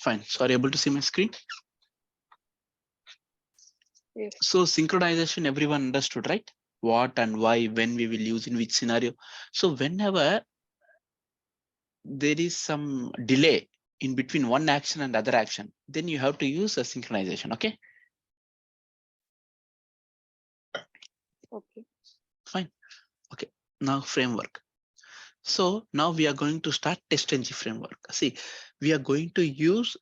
Fine. So are you able to see my screen? Yes. So synchronization, everyone understood, right? What and why, when we will use, in which scenario. So whenever there is some delay in between one action and other action, then you have to use a synchronization. Okay. Okay. Fine. Okay. Now framework. So now we are going to start TestNG framework. See, we are going to use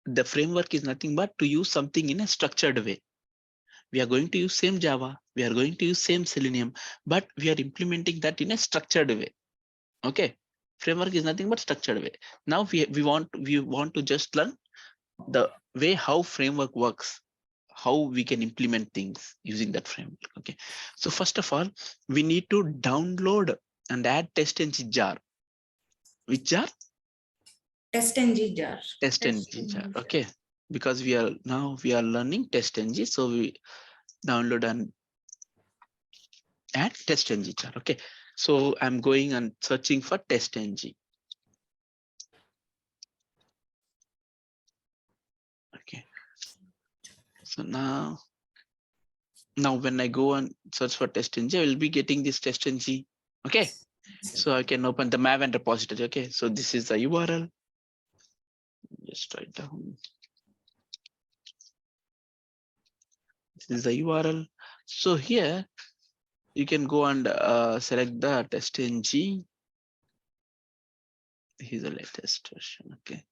the framework is nothing but to use something in a structured way. We are going to use same Java. We are going to use same Selenium, but we are implementing that in a structured way. Okay. Framework is nothing but structured way. Now we want to just learn the way how framework works, how we can implement things using that framework. Okay. So first of all, we need to download and add TestNG jar. Which jar? TestNG jar. TestNG jar. Okay. Because we are learning TestNG, so we download and add TestNG jar. Okay. So I'm going and searching for TestNG. Okay. So now when I go and search for TestNG, I will be getting this TestNG. Okay. So I can open the Maven repository. Okay. So this is the URL. Just write down. This is the URL. So here you can go and select the TestNG. Here's the latest version. Okay.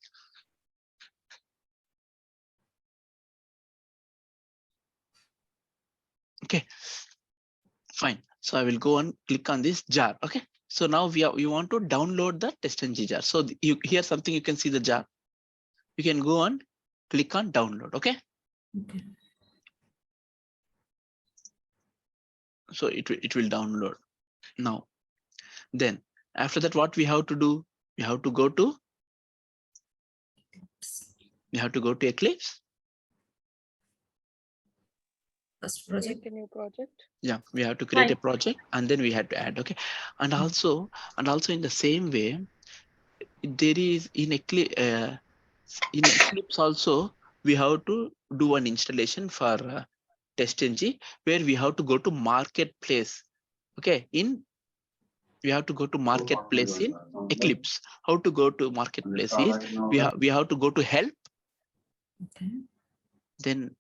Okay. Fine. So I will go and click on this jar. Okay. So now we want to download the TestNG jar. So here's something you can see the jar. You can go and click on download. Okay. Okay. So it will download now. Then after that, what we have to do? We have to go to Eclipse. First project. Create a new project. Yeah, we have to create a project and then we had to add. Okay. And also in the same way, there is in Eclipse also we have to do an installation for TestNG where we have to go to marketplace. Okay. We have to go to marketplace in Eclipse. How to go to marketplace is we have to go to help. Okay. Then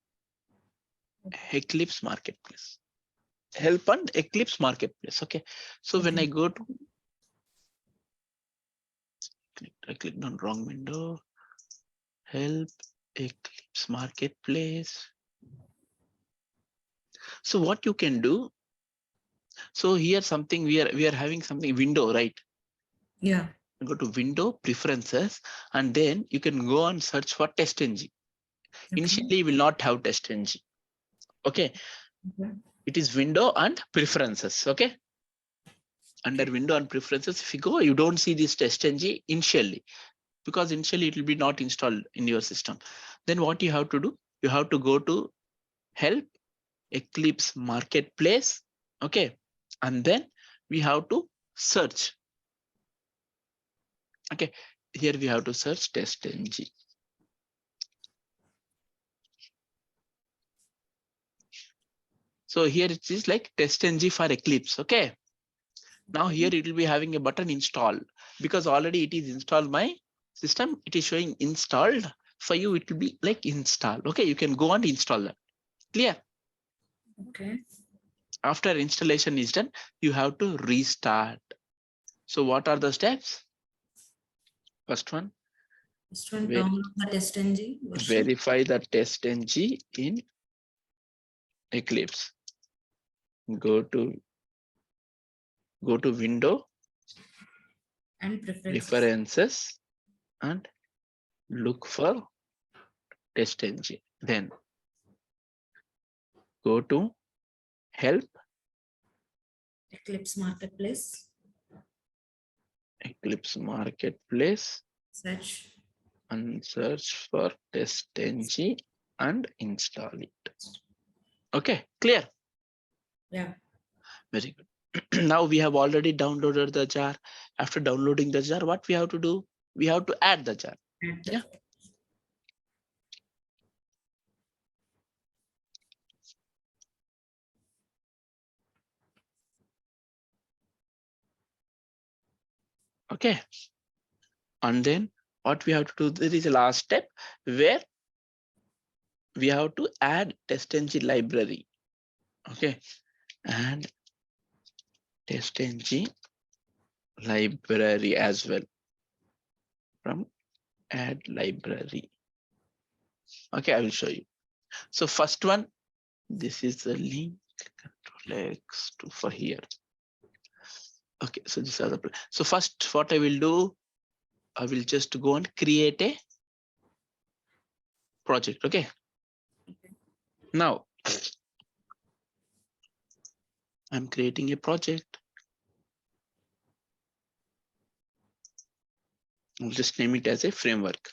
Eclipse marketplace. Help and Eclipse marketplace. Okay. So when I go to I clicked on wrong window. Help Eclipse marketplace. So what you can do? So here something we are having something window, right? Yeah. Go to window preferences and then you can go and search for TestNG. Okay. Initially you will not have TestNG. Okay. It is window and preferences. Okay. Under window and preferences, if you go, you don't see this TestNG initially because initially it will be not installed in your system. Then what you have to do? You have to go to help Eclipse marketplace. Okay. And then we have to search. Okay. Here we have to search TestNG. So here it is like TestNG for Eclipse. Okay. Now here it will be having a button install because already it is installed my system. It is showing installed. For you, it will be like install. Okay. You can go and install that. Clear? Okay. After installation is done, you have to restart. So what are the steps? First one. Download the TestNG version. Verify the TestNG in Eclipse. Go to window And preferences and look for TestNG. Then go to help Eclipse marketplace. Eclipse marketplace. Search. And search for TestNG and install it. Okay, clear? Yeah. Very good. Now we have already downloaded the jar. After downloading the jar, what we have to do? We have to add the jar. Add the Yeah. Okay. And then what we have to do, there is a last step where we have to add TestNG library. Okay. And TestNG library as well from add library. Okay, I will show you. So first one, this is the link, Control X to for here. Okay, so these are the, so first what I will do, I will just go and create a project. Okay. Now I'm creating a project. I'll just name it as a framework.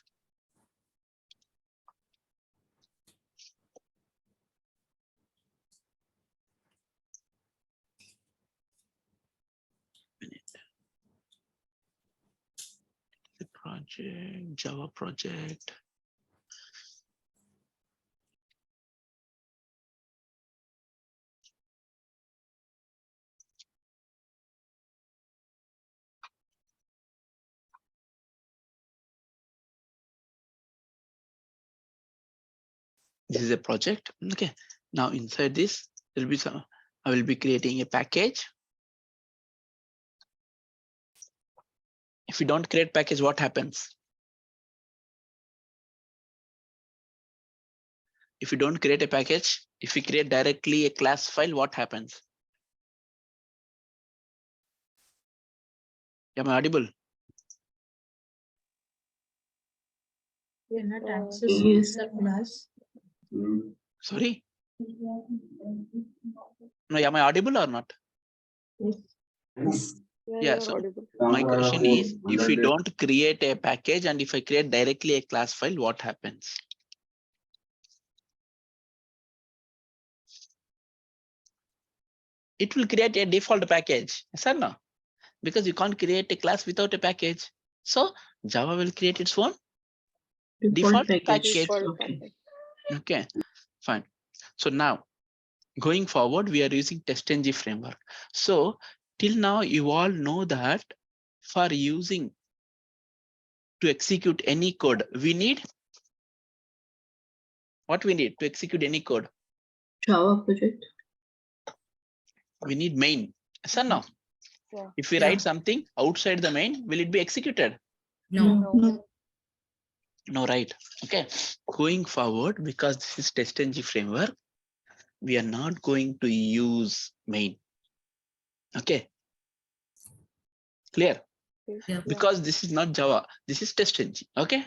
The project, Java project. This is a project. Okay. Now inside this, there will be some, I will be creating a package. If you don't create package, what happens? If you don't create a package, if you create directly a class file, what happens? Am I audible? Cannot access the class. Sorry. No, am I audible or not? Yeah, Yeah. you're So audible. my question is, if you don't create a package and if I create directly a class file, what happens? It will create a default package. Yes or no? Because you can't create a class without a package. So Java will create its own default package. Default Okay. package. Okay, fine. So now going forward, we are using TestNG framework. So till now, you all know that for using to execute any code, we need what we need to execute any code. Java project. We need main. Yes or no? Yeah. If we Yeah. write something outside the main, will it be executed? No. No. No, right? Okay. Going forward, because this is TestNG framework, we are not going to use main. Okay. Clear? Okay. Yeah. Because this is not Java, this is TestNG. Okay.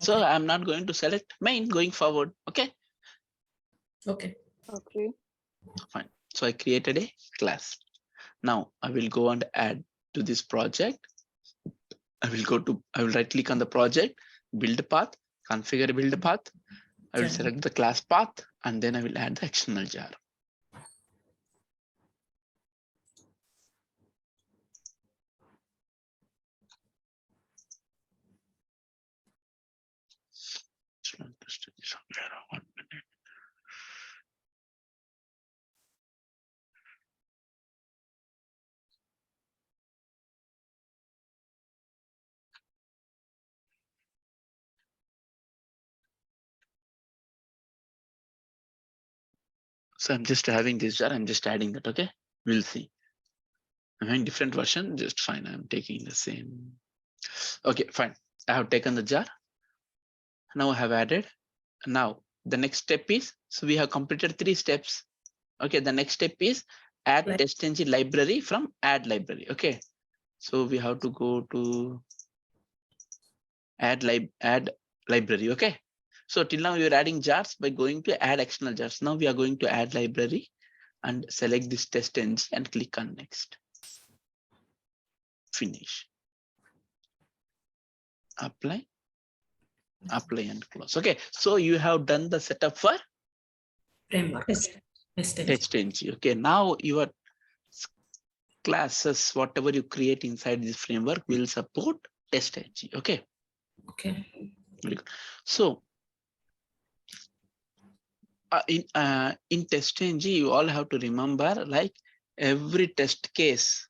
So Okay. I'm not going to select main going forward. Okay. Okay. Okay. Fine. So I created a class. Now I will go and add to this project. I will right click on the project, build a path, configure build a path. I will Yeah. select the class path and then I will add the XML jar. One minute. So I'm just having this jar. I'm just adding that. Okay. We'll see. I'm having different version. Just fine. I'm taking the same. Okay, fine. I have taken the jar. Now I have added. Now the next step is, so we have completed 3 steps. Okay, the next step is add Like- TestNG library from add library. Okay, so we have to go to add library. Okay, so till now we are adding jars by going to add external jars. Now we are going to add library and select this TestNG and click on next. Finish. Apply and close. Okay, so you have done the setup for Framework. TestNG. Okay, now your classes, whatever you create inside this framework will support TestNG. Okay, Okay. Very good. So in TestNG, you all have to remember, like every test case.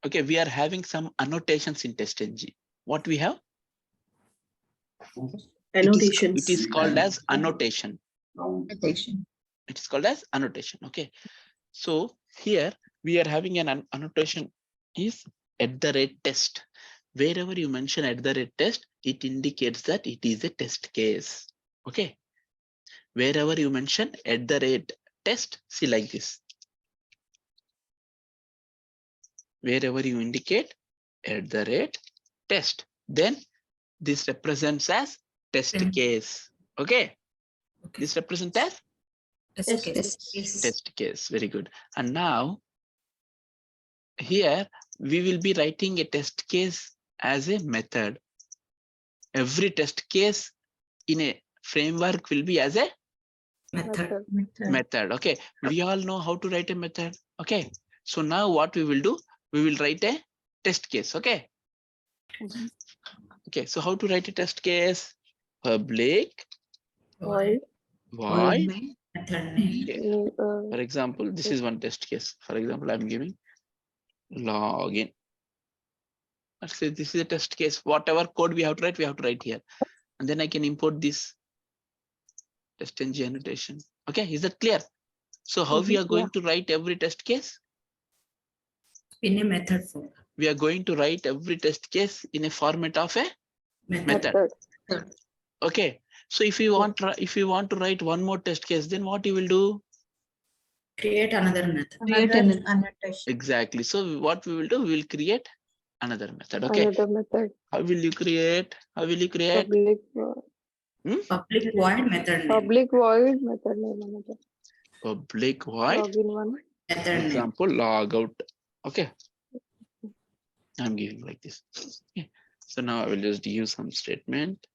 Okay, we are having some annotations in TestNG. What we have? Annotations. It is called as annotation. Annotation. It is called as annotation. Okay, so here we are having an annotation is @test. Wherever you mention @test, it indicates that it is a test case. Okay, wherever you mention @test, see like this. Wherever you indicate @test, then this represents as test Okay. case. Okay, Okay. this represents as Test case. test case. Very good. And now here we will be writing a test case as a method. Every test case in a framework will be as a Method. method. Okay, we all know how to write a method. Okay, so now what we will do, we will write a test case. Okay. Mhm. Okay, so how to write a test case? Public Void. void. Method name. Okay. For example, this is one test case. For example, I'm giving login. Let's say this is a test case. Whatever code we have to write here. And then I can import this TestNG annotation. Okay, is that clear? So how we are going to write every test case? In a method form. We are going to write every test case in a format of a method. Okay, so if you want to write one more test case, then what you will do? Create another method. Create an annotation. Exactly. So what we will do, we will create another method. Okay. Another method. How will you create? Public Public void method name. public void method name. Another. Public void. Login one. Method For name. example, logout. Okay. I'm giving like this. Okay. So now I will just use some statement.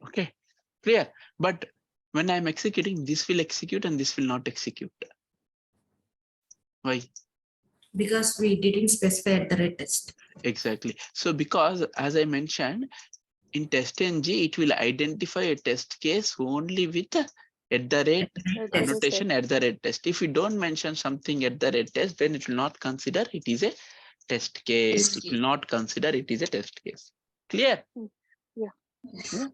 Okay, clear. But when I'm executing, this will execute and this will not execute. Why? Because we didn't specify @test. Exactly. So because as I mentioned, in TestNG, it will identify a test case only with annotation @test. If you don't mention something @test, then it will not consider it is a test case. It will not consider it is a test case. Clear? Yeah. Yeah.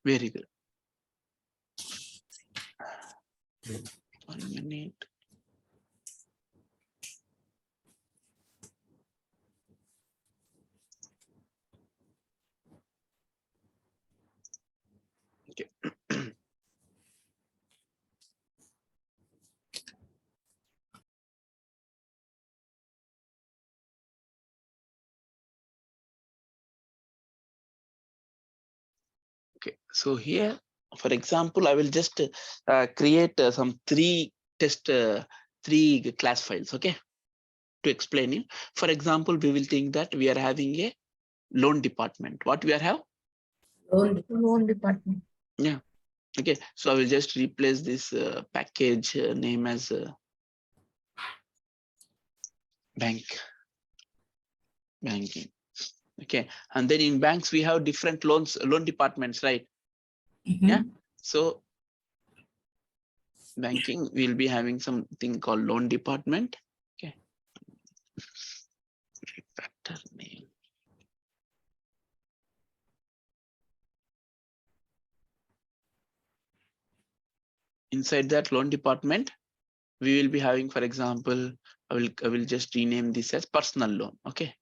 Very good. 1 minute. Okay. Okay, so here, for example, I will just create some three class files, okay, to explain you. For example, we will think that we are having a loan department. What we are have? Loan department. Yeah. Okay, so I will just replace this package name as banking. Okay, and then in banks we have different loan departments, right? Yeah. So banking will be having something called loan department. Okay. Refactor name. Inside that loan department, we will be having, for example, I will just rename this as personal loan. Okay.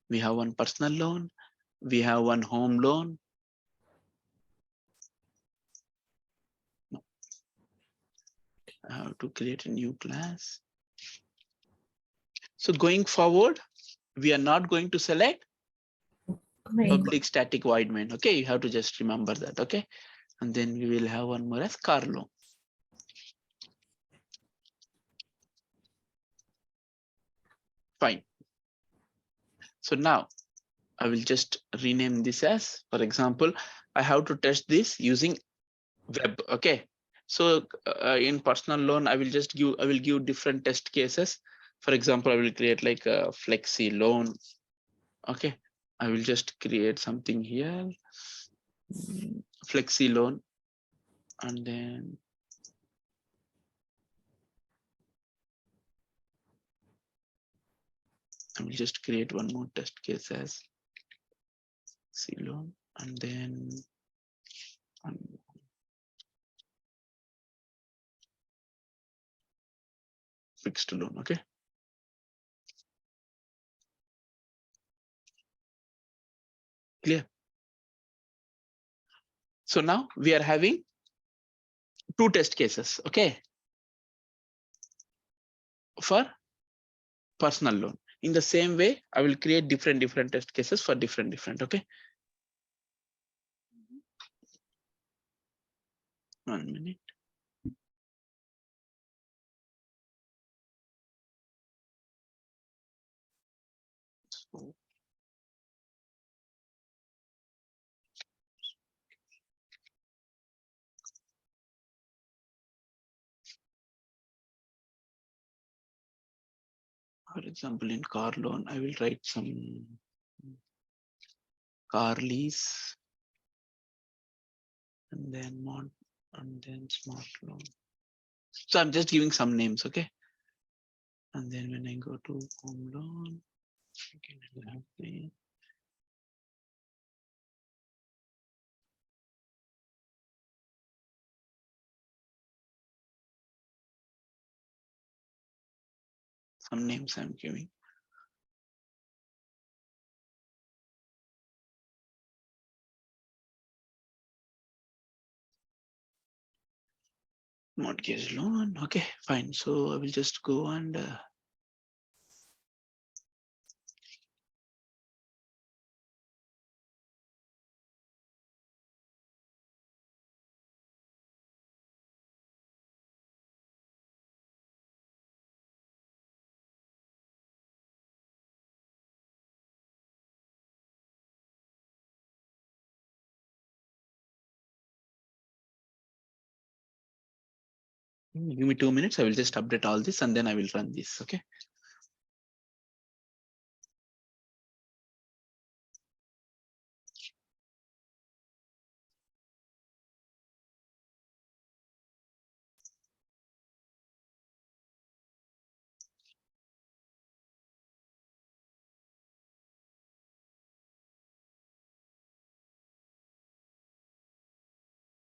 We have one personal loan. We have one home loan. No. I have to create a new class. So going forward, we are not going to select public static void main. Okay, you have to just remember that. Okay, and then we will have one more as car loan. Fine. So now I will just rename this as, for example, I have to test this using web. Okay. So in personal loan, I will give different test cases. For example, I will create like a flexi loan. Okay. I will just create something here. Flexi loan. And then I will just create one more test case as C loan, and then fixed loan. Okay. Clear. So now we are having two test cases. Okay. For personal loan. In the same way, I will create different test cases for different. Okay. 1 minute. So, for example, in car loan, I will write some car lease and then mod and then smart loan. So I'm just giving some names. Okay. And then when I go to home loan, again, I will have the some names I'm giving. Mortgage loan. Okay, fine. So I will just go and give me 2 minutes. I will just update all this and then I will run this. Okay.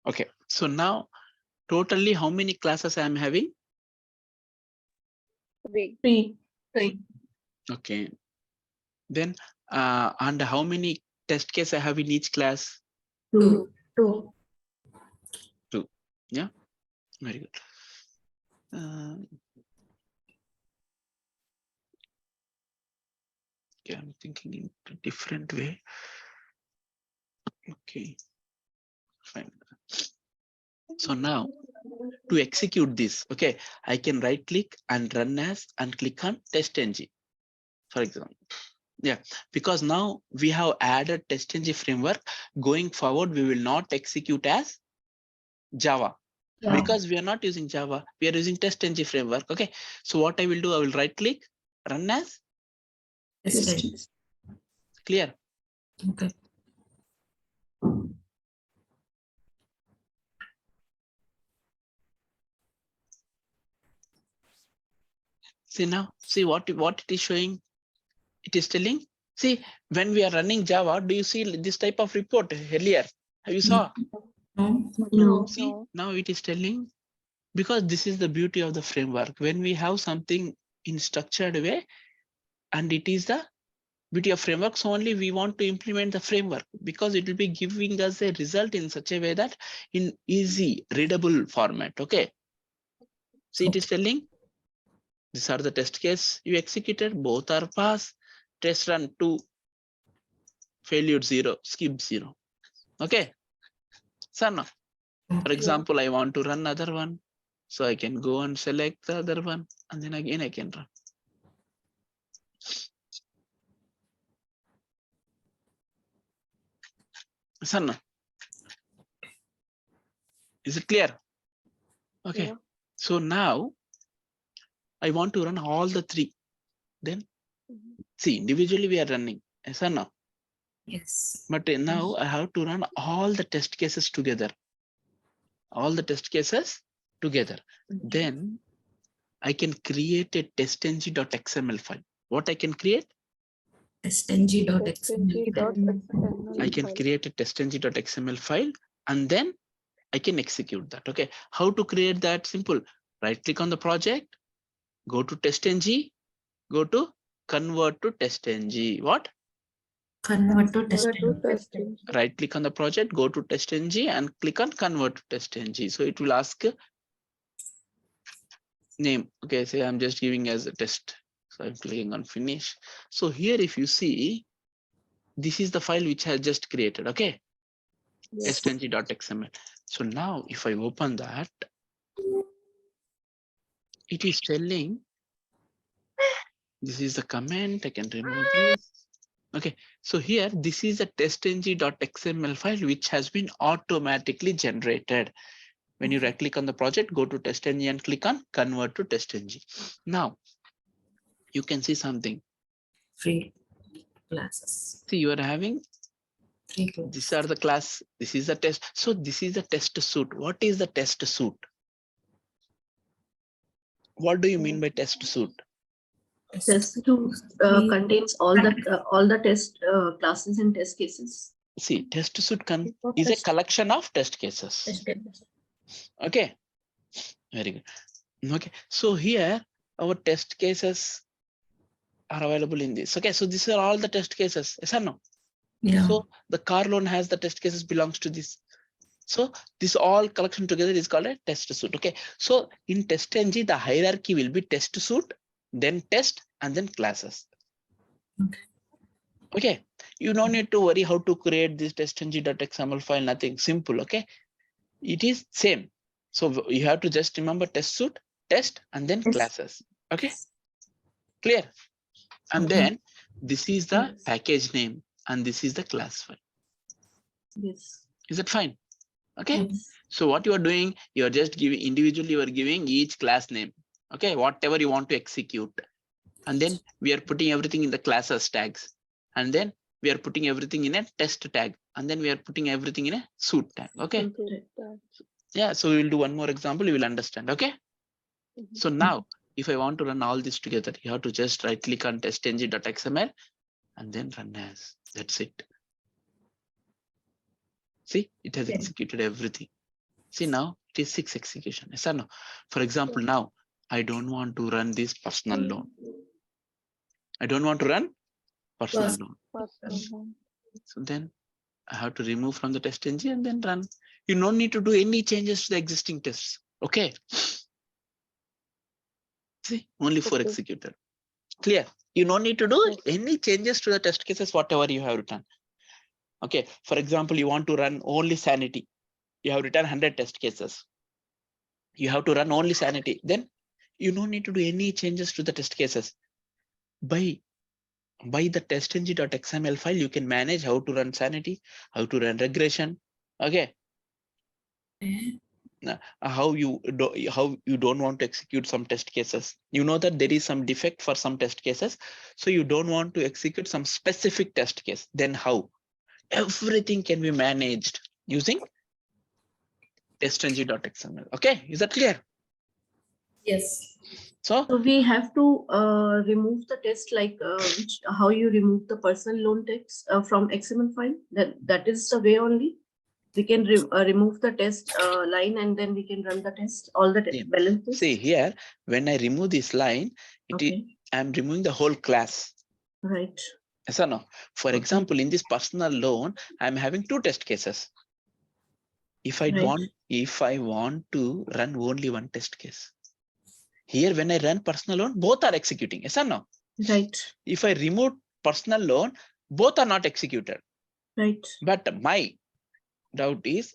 Okay. So now totally how many classes I am having? 3. 3. Okay. Then and how many test cases I have in each class? 2. 2. 2. Yeah. Very good. Okay, I'm thinking in a different way. Okay. Fine. So now to execute this, okay, I can right click and run as and click on test ng, for example. Yeah, because now we have added test ng framework. Going forward, we will not execute as Java because we are not using Java. We are using test ng framework. Okay, so what I will do, I will right click, run as. Clear. Okay. See now, see what it is showing. It is telling. See, when we are running Java, do you see this type of report earlier? Have you saw? No. See, now it is telling, because this is the beauty of the framework. When we have something in structured way, and it is the beauty of frameworks, only we want to implement the framework because it will be giving us a result in such a way that in easy readable format. Okay. See, it is telling these are the test case you executed, both are pass, test run 2, failure 0, skip 0. Okay. So now, for example, I want to run another one. So I can go and select the other one and then again I can run. Sanna, is it clear? Okay. Yeah. So now I want to run all the three. Then see, individually we are running. Yes or no? Yes. But now I have to run all the test cases together. All the test cases together. Then I can create a testng.xml file. What I can create? Testng.xml. I can create a testng.xml file and then I can execute that. Okay. How to create that? Simple. Right click on the project, go to testng, go to convert to testng. What? Convert to testng. Right click on the project, go to testng and click on convert to testng. So it will ask name. Okay, say I'm just giving as a test. So I'm clicking on finish. So here, if you see, this is the file which I just created. Okay, Yes. testng.xml. So now if I open that, it is telling this is the comment. I can remove this. Okay, so here this is a testng.xml file which has been automatically generated. When you right click on the project, go to testng and click on convert to testng. Now you can see something. Free classes. See, you are having 3 classes. these are the class. This is the test. So this is the test suite. What is the test suite? What do you mean by test suite? Test suite contains all the test classes and test cases. See, test suite is a collection of test cases. Okay, very good. Okay, so here our test cases are available in this. Okay, so these are all the test cases. Yes or no? Yeah. So the car loan has the test cases belongs to this. So this all collection together is called a test suite. Okay, so in testng the hierarchy will be test suite, then test, and then classes. Okay. Okay, you don't need to worry how to create this testng.xml file. Nothing, simple. Okay, it is same. So you have to just remember test suite, test, and then classes. Okay, clear? And Okay. then this is the package name and this is the class file. Yes. Is that fine? Okay. Yes. So what you are doing, you are just giving individually, you are giving each class name. Okay, whatever you want to execute. And then we are putting everything in the classes tags. And then we are putting everything in a test tag. And then we are putting everything in a suite tag. Okay. Yeah, so we will do one more example, you will understand. Okay. So now if I want to run all this together, you have to just right click on testng.xml and then run as. That's it. See, it has executed everything. See, now it is 6 execution. Yes or no? For example, now I don't want to run this personal loan. I don't want to run personal loan. So then I have to remove from the test engine and then run. You don't need to do any changes to the existing tests. Okay. See, only for executed. Clear. You don't need to do any changes to the test cases, whatever you have written. Okay. For example, you want to run only sanity. You have written 100 test cases. You have to run only sanity. Then you don't need to do any changes to the test cases. By the testng.xml file, you can manage how to run sanity, how to run regression. Okay. How you don't want to execute some test cases. You know that there is some defect for some test cases. So you don't want to execute some specific test case. Then how? Everything can be managed using testng.xml. Okay. Is that clear? Yes. So we have to remove the test like how you remove the personal loan text from XML file. That is the way only. We can remove the test line and then we can run the test, all the balance test. See here, when I remove this line, I'm removing the whole class. Right. Yes or no? For example, in this personal loan, I'm having 2 test cases. If I want to run only one test case. Here, when I run personal loan, both are executing. Yes or no? Right. If I remove personal loan, both are not executed. Right. But my doubt is,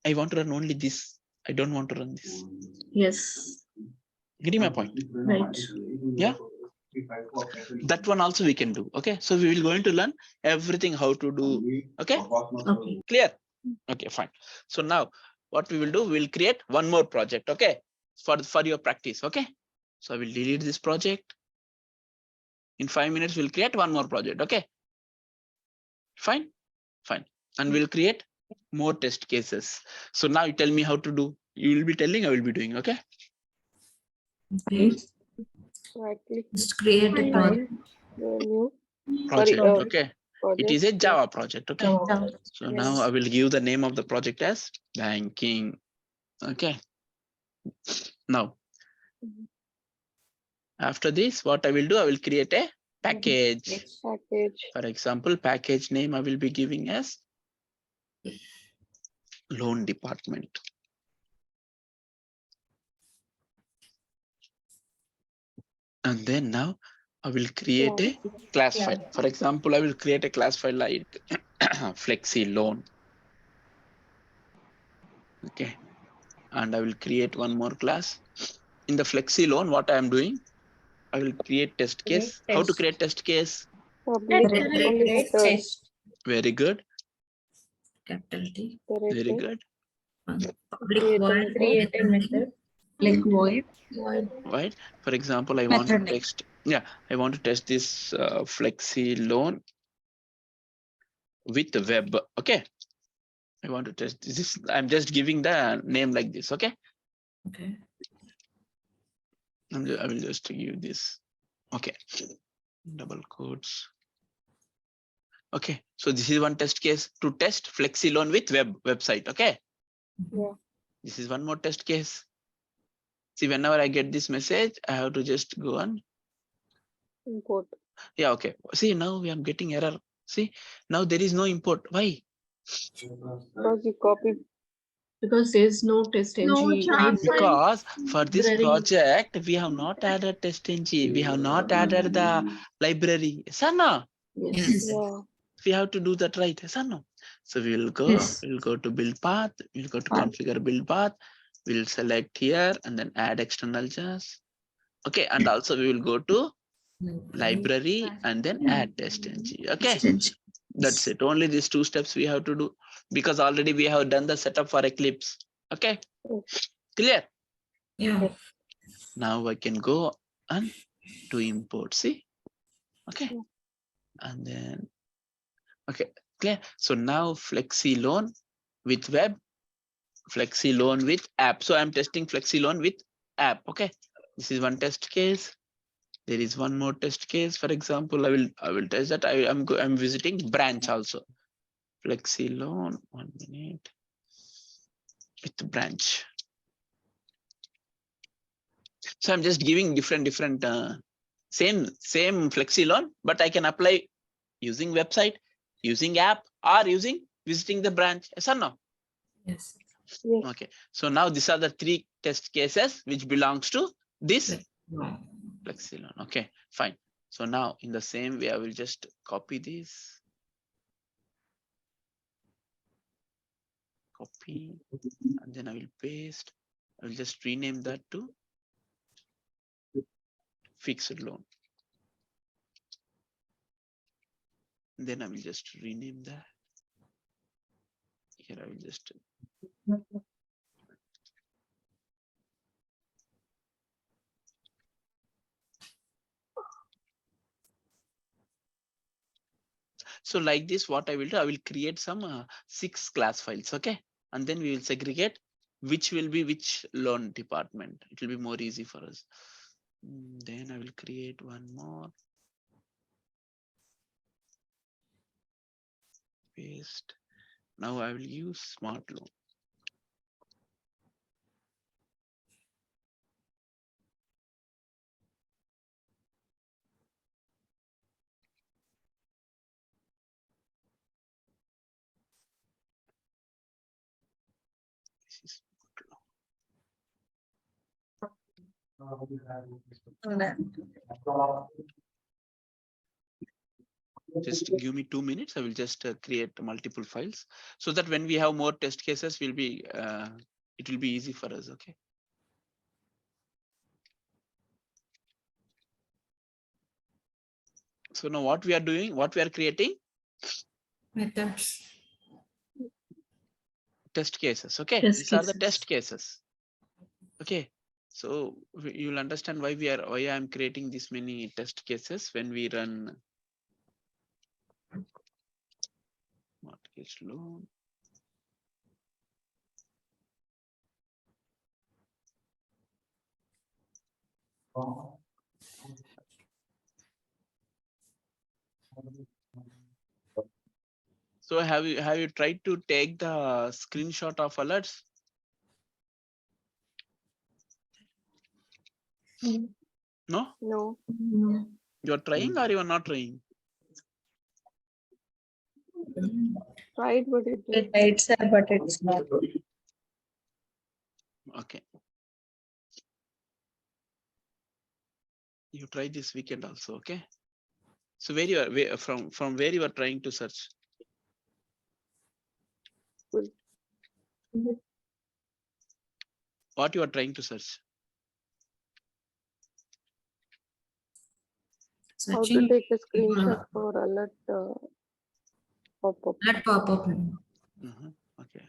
I want to run only this. I don't want to run this. Yes. Getting my point? Right. Yeah. That one also we can do. Okay, so we will going to learn everything how to do. Okay, Okay. clear? Okay, fine. So now what we will do, we'll create one more project. Okay, for your practice. Okay, so I will delete this project. In 5 minutes, we'll create one more project. Okay, fine, and we'll create more test cases. So now you tell me how to do. You will be telling, I will be doing. Okay. Okay. Right click Just create a project. the new Project. sorry, Okay. project. It is a Java project. Okay. Java. So now I will give the name of the project as banking. Okay. Now, Mhm. after this, what I will do, I will create a package. Package. For example, package name I will be giving as loan department. And then now I will create a class file. For example, I will create a class file like flexi loan. Okay. And I will create one more class. In the flexi loan, what I am doing, I will create test case. How to create test case? Public only method. Test. Very good. Capital T. Very good. Public void. Create a method. Like void. Right. For example, I want to Method. text. Yeah, I want to test this flexi loan with web. Okay. I want to test this. I'm just giving the name like this. Okay. Okay. I will just give this. Okay. Double quotes. Okay. So this is one test case to test flexi loan with website. Okay. Yeah. This is one more test case. See, whenever I get this message, I have to just go on. Import. Yeah. Okay. See, now we are getting error. See, now there is no import. Why? Because you copy. Because there's no test ng. Because for this Library. project, we have not added test ng. We have not added the library. Yes or no? Yes. Yeah. We have to do that right. Yes or no? So we will go. Yes. We'll go to build path. We'll go to configure build path. We'll select here and then add external jars. Okay, and also we will go to library and then add test ng. Okay, that's it. Only these two steps we have to do because already we have done the setup for Eclipse. Okay, clear? Yeah. Now I can go and do import. See, okay, and then okay, clear. So now flexi loan with web, flexi loan with app. So I'm testing flexi loan with app. Okay, this is one test case. There is one more test case. For example, I will test that. I'm visiting branch also. Flexi loan. 1 minute with branch. So I'm just giving different same flexi loan, but I can apply using website, using app, or using visiting the branch. Yes or no? Yes. Yes. Okay. So now these are the 3 test cases which belongs to this flexi loan. Okay, fine. So now in the same way, I will just copy this. Copy, and then I will paste. I will just rename that to fixed loan. Then I will just rename that. Here I will just. So like this, what I will do, I will create some 6 class files. Okay, and then we will segregate which will be which loan department. It will be more easy for us. Then I will create one more. Paste. Now I will use smart loan. This is just give me 2 minutes. I will just create multiple files so that when we have more test cases, will be it will be easy for us. Okay. So now what we are doing, what we are creating? Methods. Test cases. Okay, Test these are the cases. test cases. Okay, so you'll understand why why I'm creating this many test cases when we run mortgage loan. So have you tried to take the screenshot of alerts? No, No. No. you're trying or you are not trying? Tried, but it didn't. Right, sir, but it's not. Okay. You try this weekend also, okay? So where you are, from where you are trying to search? Good. What you are trying to search? How to Searching. take a screenshot for alert pop-up. Alert pop-up. Okay.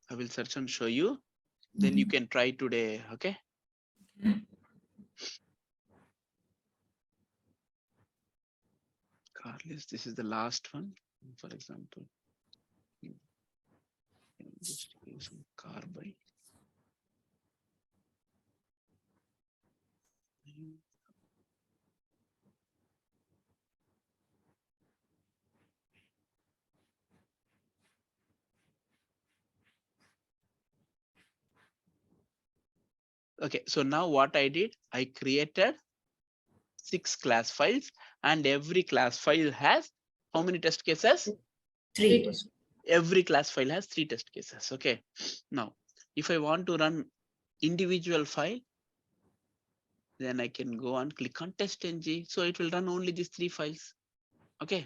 I will search and show you. Then you can try today, okay? Car list, this is the last one, for example. Just using car by. Okay, so now what I did, I created 6 class files, and every class file has how many test cases? 3. Every class file has 3 test cases. Okay, now if I want to run individual file, then I can go and click on test ng. So it will run only these 3 files. Okay.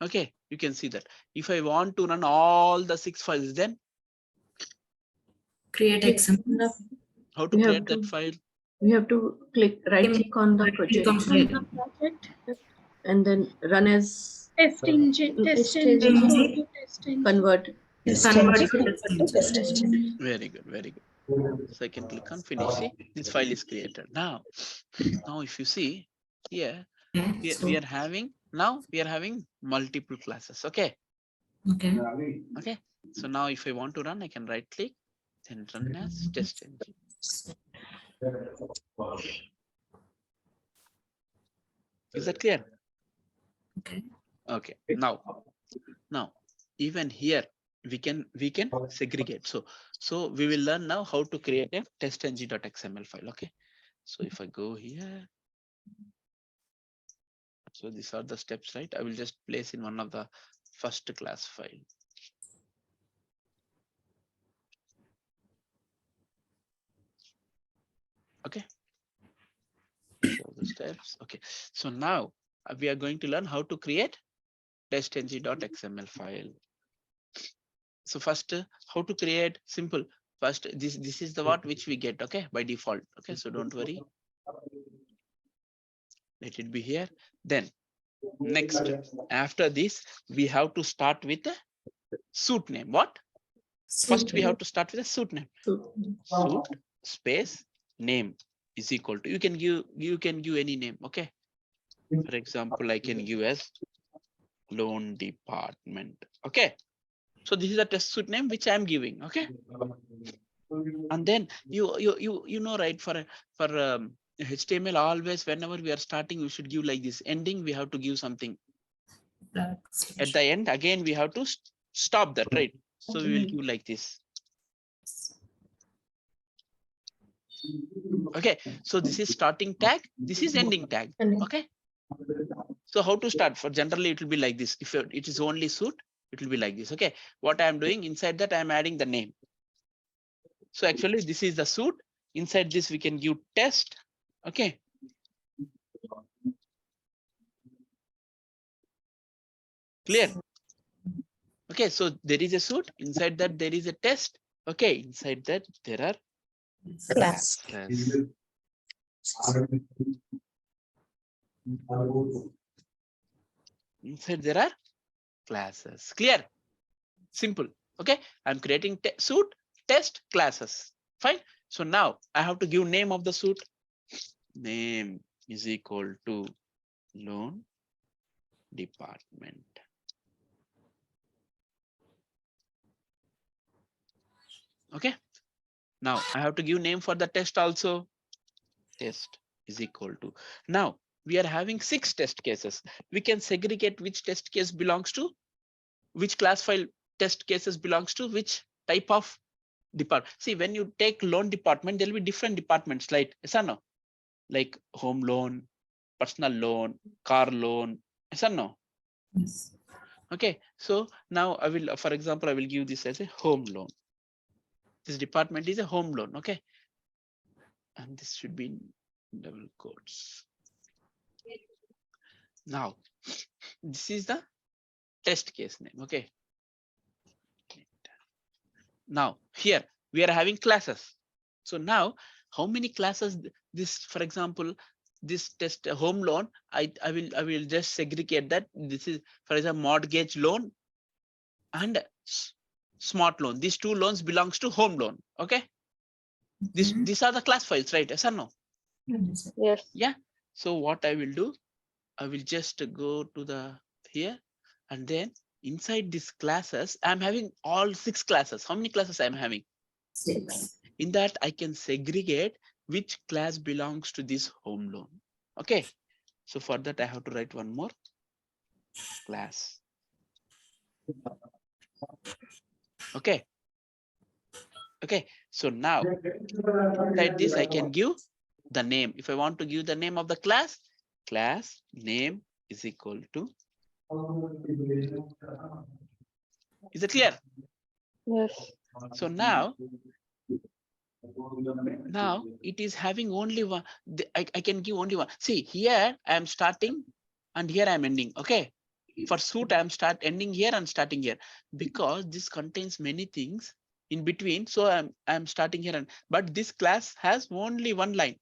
Okay, you can see that. If I want to run all the 6 files, then Create XML. how to We have create that to- file? We have to right click on the Click on project project. and then run as Test engine, Test test engine, engine. go to test engine. convert. Convert to test engine. Very good, very good. So I can click on finish. See, this file is created. Now if you see here, Okay. we are having multiple classes. Okay. Okay. Okay. So now if I want to run, I can right click, then run as test engine. Is that clear? Okay. Okay. Now even here we can segregate. So we will learn now how to create a testng.xml file. Okay. So if I go here, so these are the steps, right? I will just place in one of the first class file. Okay. So the steps. Okay. So now we are going to learn how to create testng.xml file. So first, how to create? Simple. First, this is the what which we get, okay, by default. Okay, so don't worry. Let it be here. Then next, after this, we have to start with a suit name. What? First, we have to start with a suit name. Suit space name is equal to, you can give any name. Okay. For example, I can give as loan department. Okay. So this is a test suite name which I am giving. Okay. And then you know, right, for HTML, always whenever we are starting, we should give like this. Ending, we have to give something. At the end, again, we have to stop that, right? So we will give like this. Okay. So this is starting tag. This is ending tag. Okay. So how to start? For generally, it will be like this. If it is only suit, it will be like this. Okay. What I am doing inside that, I am adding the name. So actually, this is the suit. Inside this, we can give test. Okay. Clear? Okay. So there is a suit. Inside that, there is a test. Okay. Inside that, there are Class. Classes. Inside there are classes. Clear? Simple. Okay. I'm creating suit test classes. Fine. So now I have to give name of the suit. Name is equal to loan department. Okay. Now I have to give name for the test also. Test is equal to. Now we are having 6 test cases. We can segregate which test case belongs to which class file. Test cases belongs to which type of department. See, when you take loan department, there will be different departments, like yes or no? Like home loan, personal loan, car loan, yes or no? Yes. Okay, so now I will, for example, I will give this as a home loan. This department is a home loan. Okay, and this should be in double quotes. Now this is the test case name. Okay, now here we are having classes. So now how many classes this, for example, this test home loan, I will just segregate that. This is, for example, mortgage loan and smart loan. These 2 loans belongs to home loan. Okay, these are the class files, right? Yes or no? Yes. Yeah. So what I will do, I will just go to the here, and then inside these classes I'm having all 6 classes. How many classes I'm having? 6. In that I can segregate which class belongs to this home loan. Okay, so for that I have to write one more class. Okay, so now inside this I can give the name. If I want to give the name of the class name is equal to. Is it clear? Yes. So now it is having only one. I can give only one. See, here I am starting and here I am ending. Okay, for suit I am ending here and starting here, because this contains many things in between. So I'm starting here, and but this class has only one line.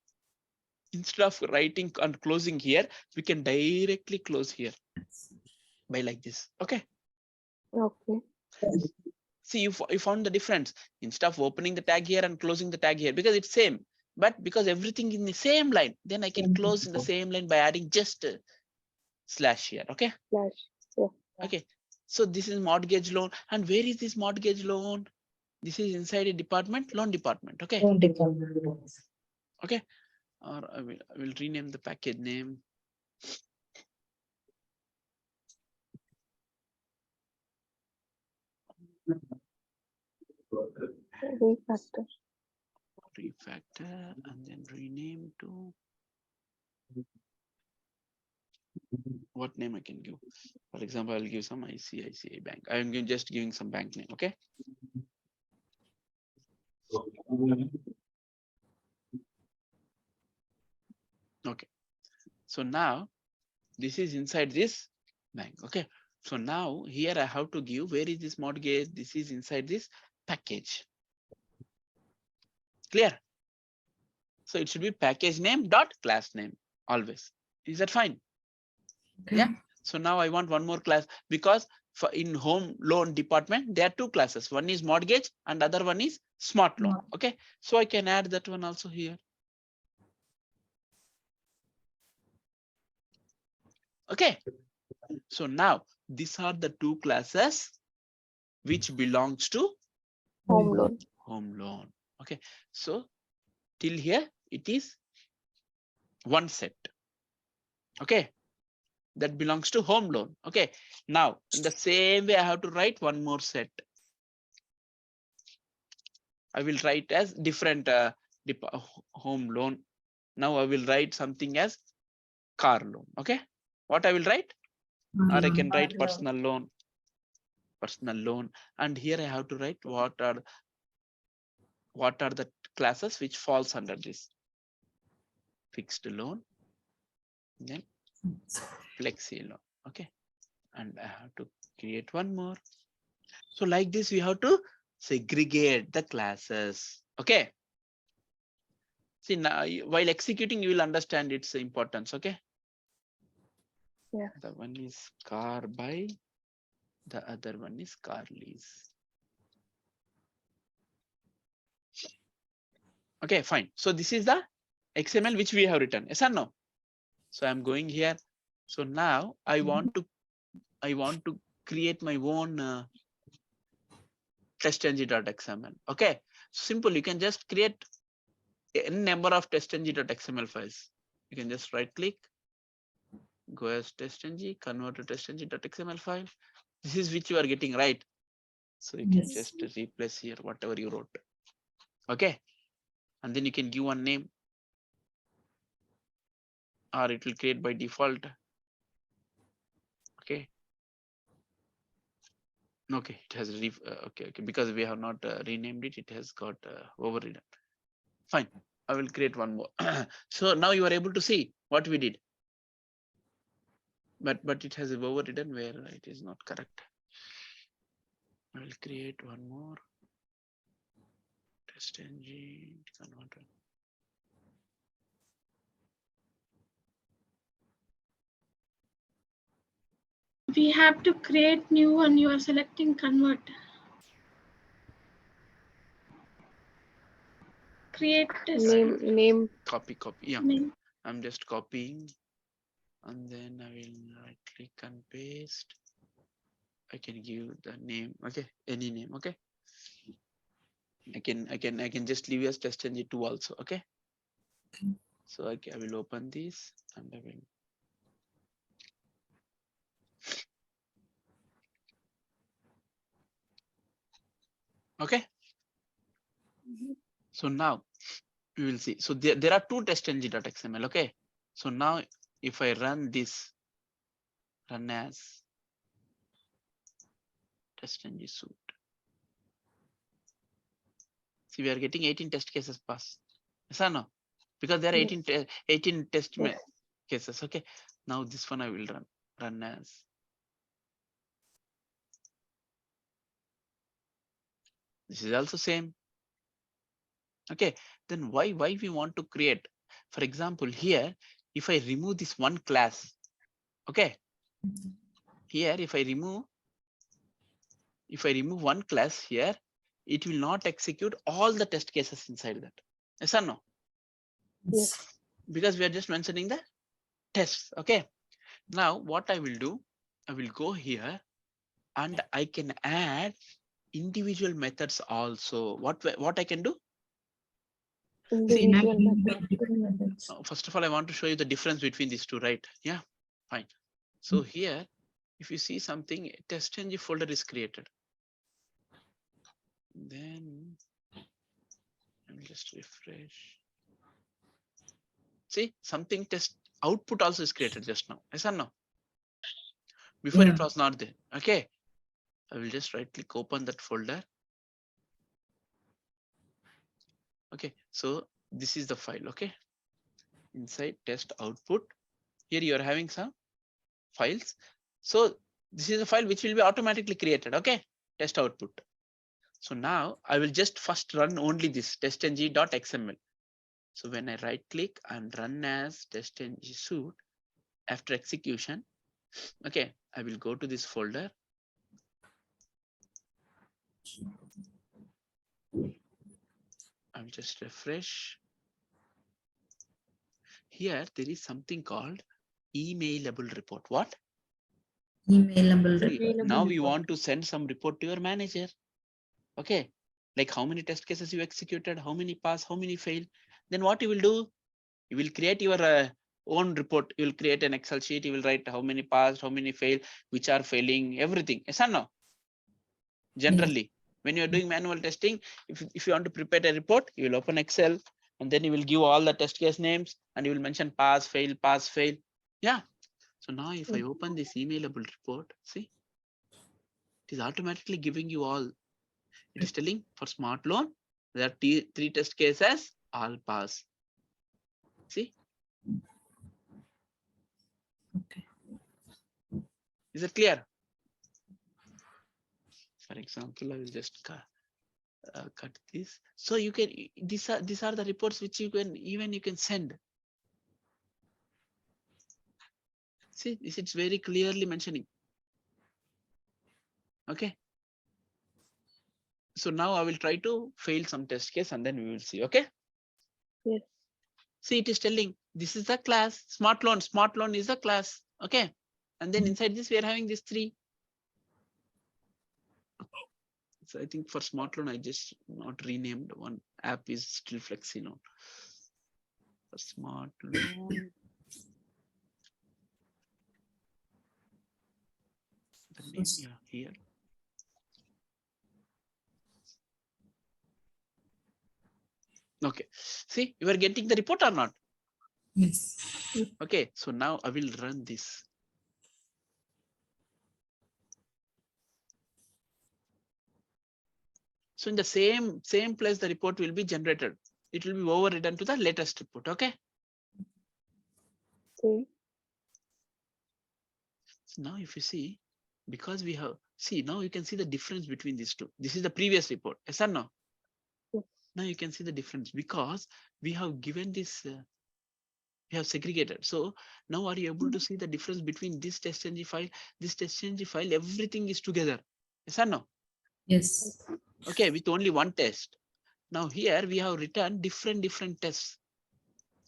Instead of writing and closing here, we can directly close here by like this. Okay, Okay. see, you found the difference. Instead of opening the tag here and closing the tag here, because it's same, but because everything in the same line, then I can close in the same line by adding just a slash here. Okay, Slash. Yeah. okay, so this is mortgage loan. And where is this mortgage loan? This is inside a department, loan department. Okay, okay, or I will rename the package name. Refactor. Refactor and then rename to what name I can give. For example, I'll give some ICICI Bank. I'm just giving some bank name. Okay, okay, so now this is inside this bank. Okay, so now here I have to give where is this mortgage. This is inside this package. Clear? So it should be package name dot class name always. Is that fine? Okay. Yeah. So now I want one more class, because for in home loan department there are 2 classes. One is mortgage and other one is smart loan. Okay, so I can add that one also here. Okay, so now these are the 2 classes which belongs to Home loan. home loan. Okay, so till here it is one set. Okay, that belongs to home loan. Okay, now in the same way I have to write one more set. I will write as different home loan. Now I will write something as car loan. Okay, what I will write, or I can write personal loan, and here I have to write what are the classes which falls under this. Fixed loan, then flexi loan. Okay, and I have to create one more. So like this we have to segregate the classes. Okay, See, now while executing, you will understand its importance. Okay. Yeah. The one is car buy, the other one is car lease. Okay, fine. So this is the XML which we have written. Yes or no? So I'm going here. So now I want to create my own testng.xml. Okay, simple. You can just create a number of testng.xml files. You can just right click, go as testng, convert to testng.xml file. This is which you are getting, right? So you can Yes. just replace here whatever you wrote. Okay, and then you can give one name, or it will create by default. Okay. Okay, it has okay, because we have not renamed it, it has got overridden. Fine, I will create one more. So now you are able to see what we did, but it has overridden where it is not correct. I will create one more test engine converter. We have to create new one. You are selecting convert. Create test Name. Copy. Yeah, name. I'm just copying, and then I will right click and paste. I can give the name. Okay, any name. Okay. I can just leave as test engine 2 also. Okay. So I will open this and I will. Okay. So now we will see. So there are two testng.xml. Okay. So now if I run this, run as testng suite. See, we are getting 18 test cases pass. Yes or no? Because there are 18 test cases. Okay. Now this one I will run as. This is also same. Okay. Then why we want to create? For example, here, if I remove this one class, okay. Here, if I remove one class here, it will not execute all the test cases inside that. Yes or no? Yes. Because we are just mentioning the tests. Okay. Now what I will do, I will go here and I can add individual methods also. What I can do? Individual method. First of all, I want to show you the difference between these two, right? Yeah, fine. So here, if you see something, testng folder is created. Then I'll just refresh. See, something test output also is created just now. Yes or no? Before it was not there. Okay. I will just right click, open that folder. Okay. So this is the file. Okay. Inside test output. Here you are having some files. So this is a file which will be automatically created. Okay. Test output. So now I will just first run only this testng.xml. So when I right click and run as testng suite, after execution, okay, I will go to this folder. I'll just refresh. Here there is something called emailable report. What? Emailable See, report. now we want to send some report to your manager. Okay, like how many test cases you executed, how many pass, how many fail. Then what you will do? You will create your own report. You will create an Excel sheet. You will write how many passed, how many fail, which are failing, everything. Yes or no? Generally, when you are doing manual testing, if you want to prepare a report, you will open Excel and then you will give all the test case names and you will mention pass, fail, pass, fail. Yeah. So now if I open this emailable report, see, it is automatically giving you all. It is telling for smart loan, there are three test cases, all pass. See? Okay. Is it clear? For example, I will just cut this. So you can, these are the reports which you can send. See, this it's very clearly mentioning. Okay. So now I will try to fail some test case and then we will see. Okay. Yes. See, it is telling this is the class smart loan. Smart loan is a class. Okay. And then inside this, we are having these 3. So I think for smart loan, I just not renamed one. App is still Flexi loan. For smart loan. The name, yeah, here. Okay. See, you are getting the report or not? Yes. Okay. So now I will run this. So in the same place, the report will be generated. It will be overridden to the latest report. Okay. Okay. So now if you see, because we have, see, now you can see the difference between these two. This is the previous report. Yes or no? Yes. Now you can see the difference because we have given this, we have segregated. So now are you able to see the difference between this test.ng file, this test.ng file, everything is together. Yes or no? Yes. Okay, with only one test. Now here we have written different tests.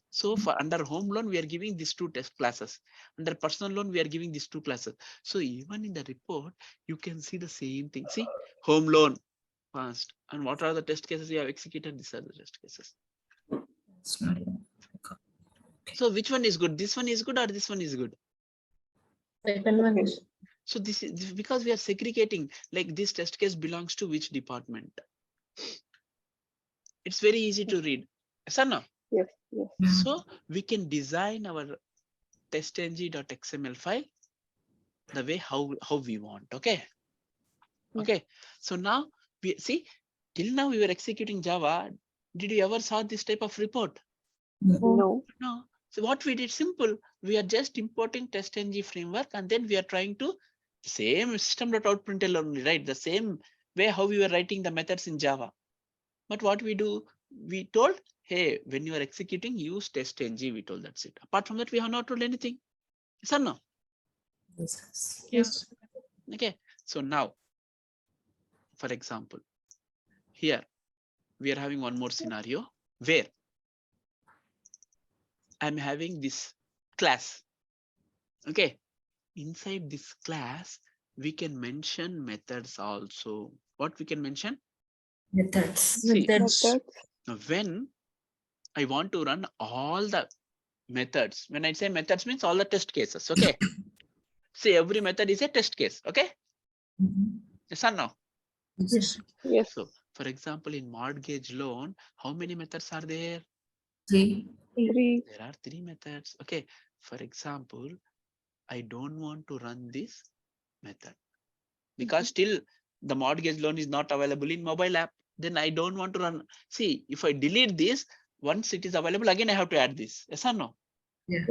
So for under home loan, we are giving these 2 test classes. Under personal loan, we are giving these 2 classes. So even in the report, you can see the same thing. See, home loan passed. And what are the test cases we have executed? These are the test cases. It's not even- So which one is good? This one is good or this one is good? Second one is So this is because we are segregating, like this test case belongs to which department. It's very easy to read. Yes or no? Yes. Yes. Yeah. So we can design our testng.xml file the way how we want. Okay. Okay. So now we see, till now we were executing Java. Did you ever saw this type of report? No. No. So what we did, simple. We are just importing testng framework and then we are trying to same system.out.println only, right? The same way how we were writing the methods in Java. But what we do, we told, hey, when you are executing, use testng. We told that's it. Apart from that, we have not told anything. Yes or no? Yes. Yes. Okay. So now, for example, here we are having one more scenario where I'm having this class. Okay. Inside this class, we can mention methods also. What we can mention? Methods. See, Methods. when I want to run all the methods, when I say methods means all the test cases. Okay. See, every method is a test case. Okay. Mhm. Yes or no? Yes. Yes. So, for example, in mortgage loan, how many methods are there? 3. 3. There are 3 methods. Okay. For example, I don't want to run this method because still the mortgage loan is not available in mobile app. Then I don't want to run. See, if I delete this, once it is available, again I have to add this. Yes or no? Yeah.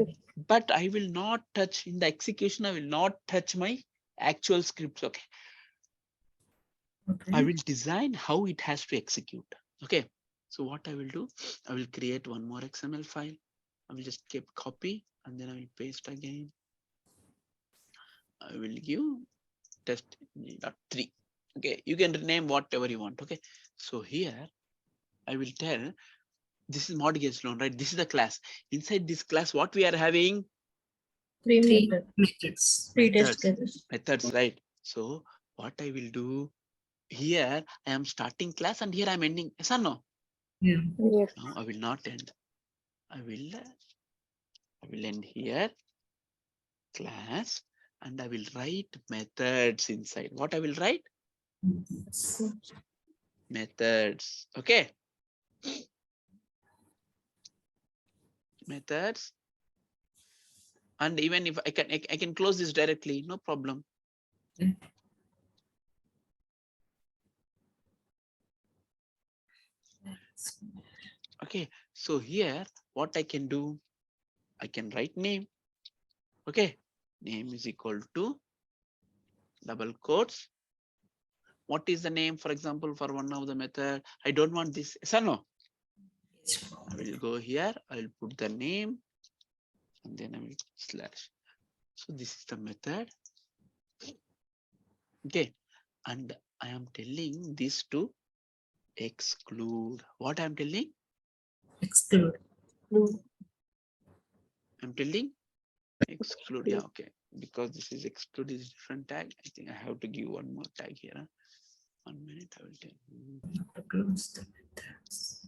But I will not touch in the execution. I will not touch my actual scripts. Okay. Okay. I will design how it has to execute. Okay. So what I will do, I will create one more XML file. I will just keep copy and then I will paste again. I will give test.3. Okay. You can rename whatever you want. Okay. So here I will tell this is mortgage loan, right? This is the class. Inside this class, what we are having? 3 methods. 3 test Methods. cases. Methods, right? So what I will do here, I am starting class and here I'm ending. Yes or no? Yeah. Yes. No, I will not end. I will end here class and I will write methods inside. What I will write? Methods. Methods. Okay. Methods. And even if I can close this directly, no problem. Okay. Okay. So here, what I can do, I can write name. Okay. Name is equal to double quotes. What is the name, for example, for one of the method? I don't want this. Yes or no? I will go here. I will put the name and then I will slash. So this is the method. Okay. And I am telling this to exclude. What I am telling? Exclude. I'm telling exclude. Yeah, okay. Because this is exclude is different tag. I think I have to give one more tag here. Huh? 1 minute. I will tell. To close the methods.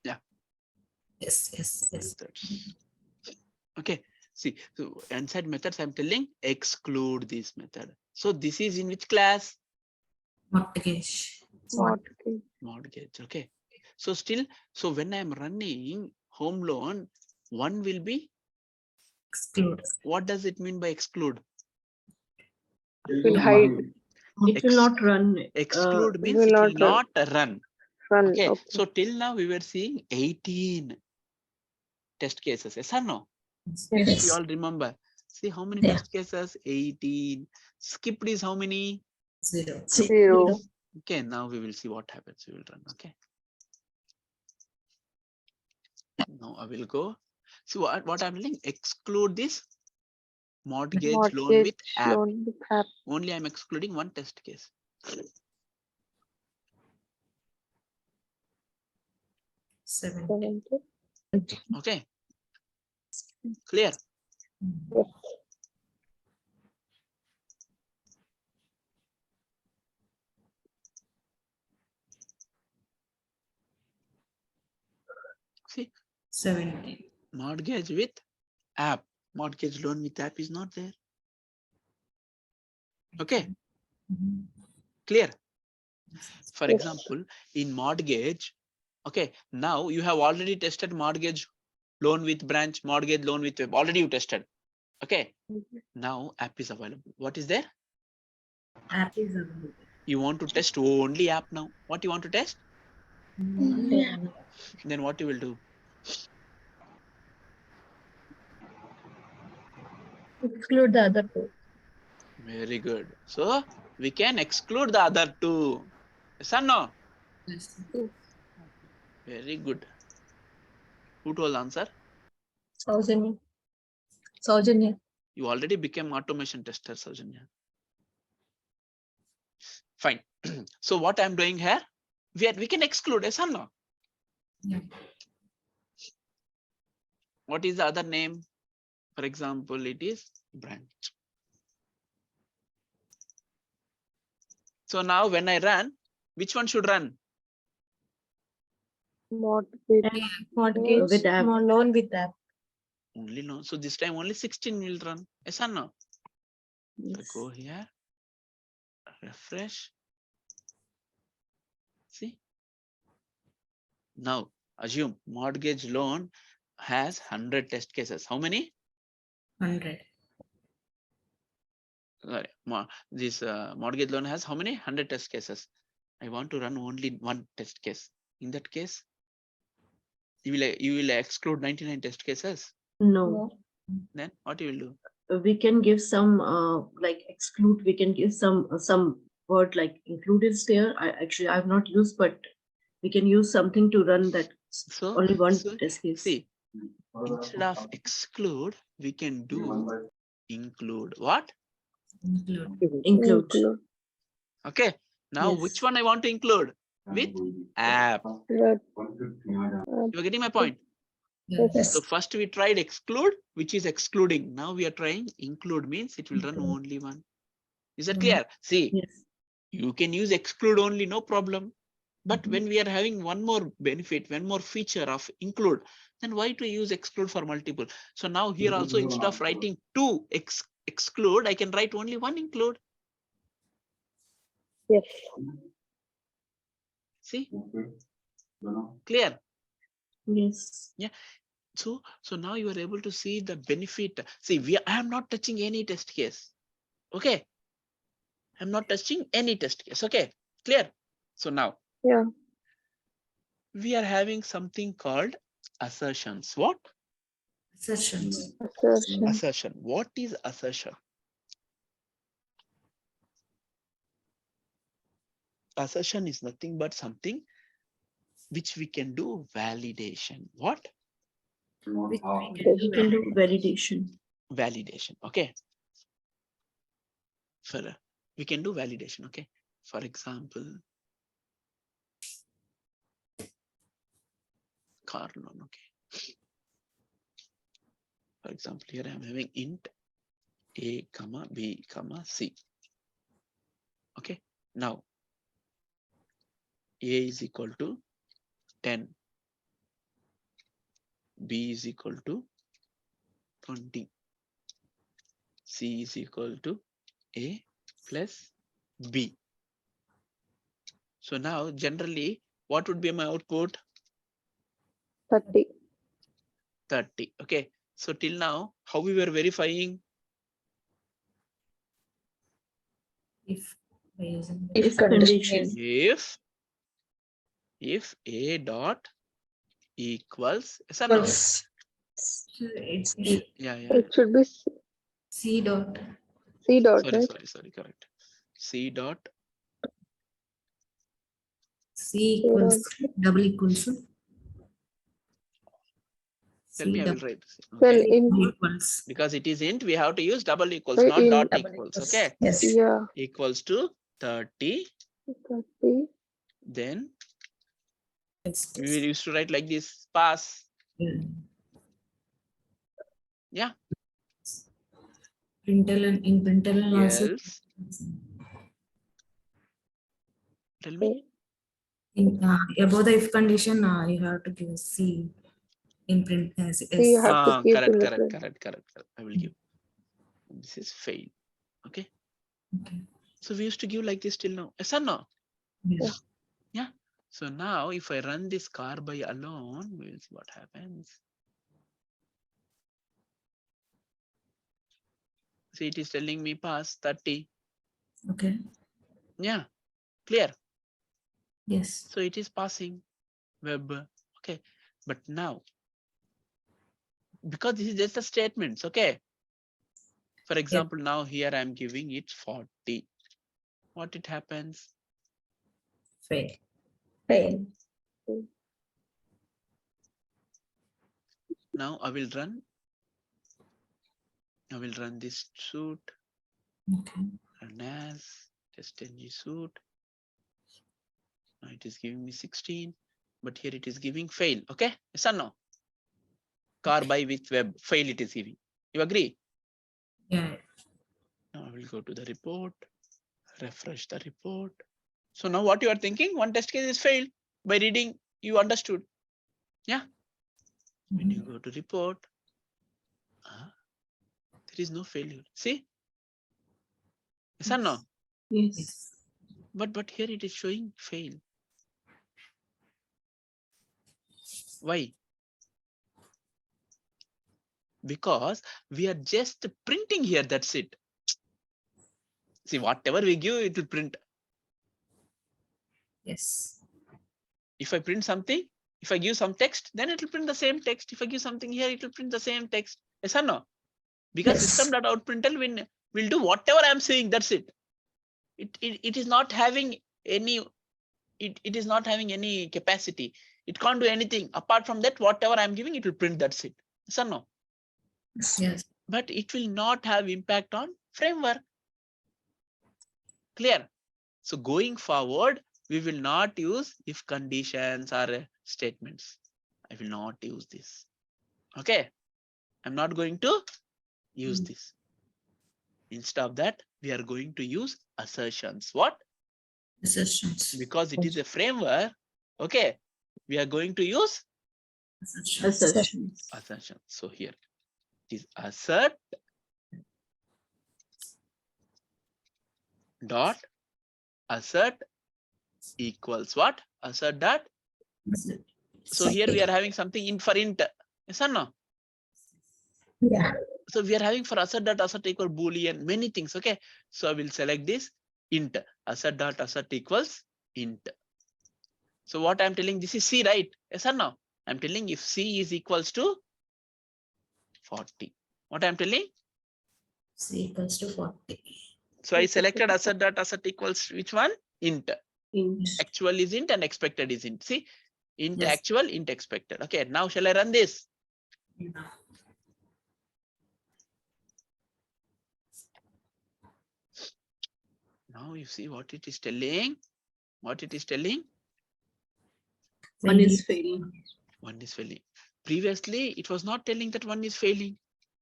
Yeah. Yes. Methods. Okay. See, so inside methods, I'm telling exclude this method. So this is in which class? Mortgage. Mortgage. Okay. So still, so when I'm running home loan, one will be Exclude. what does it mean by exclude? Will hide. It will not run. Exclude means will it will not not run. run. Okay. Okay. So till now we were seeing 18 test cases. Yes or no? Yes. We all remember. See how many Yeah. test cases? 18. Skipped is how many? 0. 0. Okay. Now we will see what happens. We will run. Okay. Now I will go. See what I'm telling? Exclude this mortgage loan with app. Loan with app. Only I'm excluding one test case. 70. Okay. Clear. Yes. See, 70. mortgage with app. Mortgage loan with app is not there. Okay. Clear. For Yes. example, in mortgage, okay, now you have already tested mortgage loan with branch, mortgage loan with web. Already you tested. Okay. Now app is available. What is there? App is available. You want to test only app now. What you want to test? Yeah. Then what you will do? Exclude the other two. Very good. So we can exclude the other two. Yes or no? Yes. Very good. Who told answer? Saujanya. You already became automation tester, Saujanya. Fine. So what I'm doing here, we can exclude, yes or no? Yeah. What is the other name? For example, it is branch. So now when I run, which one should run? Mortgage. Mortgage. With app. Loan with app. Only no. So this time only 16 will run. Yes or no? So Yes. go here, refresh. See? Now assume mortgage loan has 100 test cases. How many? 100. Sorry, this mortgage loan has how many? 100 test cases. I want to run only one test case. In that case, you will exclude 99 test cases. No. Then what you will do? We can give some like exclude. We can give some word like include is there. I have not used, but we can use something to run that. So, Only one test case. see, instead of exclude, we can do include. What? Include. Okay. Now, Yes. which one I want to include? With app. Right. You're getting my point? Yes. So first we tried exclude, which is excluding. Now we are trying include, means it will run only one. Is that clear? See, Yes. you can use exclude only, no problem. But when we are having one more benefit, one more feature of include, then why to use exclude for multiple? So now here also, instead of writing two exclude, I can write only one include. Yes. See? Clear? Yes. Yeah. So now you are able to see the benefit. See, I am not touching any test case. Okay. I'm not touching any test case. Okay. Clear? So now. Yeah. We are having something called assertions. What? Assertions. Assertion. Assertion. What is assertion? assertion is nothing but something which we can do validation. What? Which we We can can do do validation. Validation. Okay. We can do validation. Okay. For example, car loan. Okay. For example, here I am having int a comma b comma c. Okay. Now a is equal to 10. B is equal to 20. C is equal to A plus B. So now generally, what would be my output? 30. 30. Okay. So till now, how we were verifying? if by using the If condition. If A dot equals yes or no? it's Yeah. It should be C dot C dot, right? Sorry, correct. C dot C equals double equals tell me, C I will double write. Well, Okay. in equals. Because it is int, we have to use double equals, Wait, not in- dot Double equals. equals. Okay. Yes. yeah, Equals to 30. 30. Then Yes. we used to write like this, pass. Yeah. Println in println also. Else, tell me. In above the if condition, you have to give C in print as So you S. have to keep in the Correct. print. I will give. This is fail. Okay. Okay. So we used to give like this till now. Yes or no? Yes. Yeah. So now if I run this car by alone, we'll see what happens. See, it is telling me pass 30. Okay. Yeah. Clear. Yes. So it is passing web. Okay. But now, because this is just a statements. Okay. For example, now here I'm giving it 40. What it happens? Fail. Now I will run this suit, Okay. run as test ng suit. Now it is giving me 16, but here it is giving fail. Okay, yes or no? Car by with web fail it is giving. You agree? Yeah. Now I will go to the report, refresh the report. So now what you are thinking? One test case is failed. By reading, you understood. Yeah. When you go to report, there is no failure. See? Yes or no? Yes. But here it is showing fail. Why? Because we are just printing here. That's it. See, whatever we give, it will print. Yes. If I print something, if I give some text, then it will print the same text. If I give something here, it will print the same text. Yes or no? Because Yes. system.out.println will do whatever I'm saying. That's it. It is not having any. It is not having any capacity. It can't do anything apart from that. Whatever I'm giving, it will print. That's it. Yes or no? Yes. But it will not have impact on framework. Clear? So going forward, we will not use if conditions or statements. I will not use this. Okay. I'm not going to use this. Instead of that, we are going to use assertions. What? Assertions. Because it is a framework. Okay. We are going to use Assertions. assertion. So here it is assert dot assert equals what? Assert dot. So here we are having something in for int. Yes or no? Yeah. So we are having for assert dot assert equal boolean, many things. Okay. So I will select this int assert dot assert equals int. So what I'm telling, this is C, right? Yes or no? I'm telling if C is equals to 40. What I'm telling? C equals to 40. So I selected assert dot assert equals which one? Int. Int. Actual is int and expected is int. See, int Yes. actual, int expected. Okay, now shall I run this? Now you see what it is telling. What it is telling? One is failing. One is failing. Previously, it was not telling that one is failing.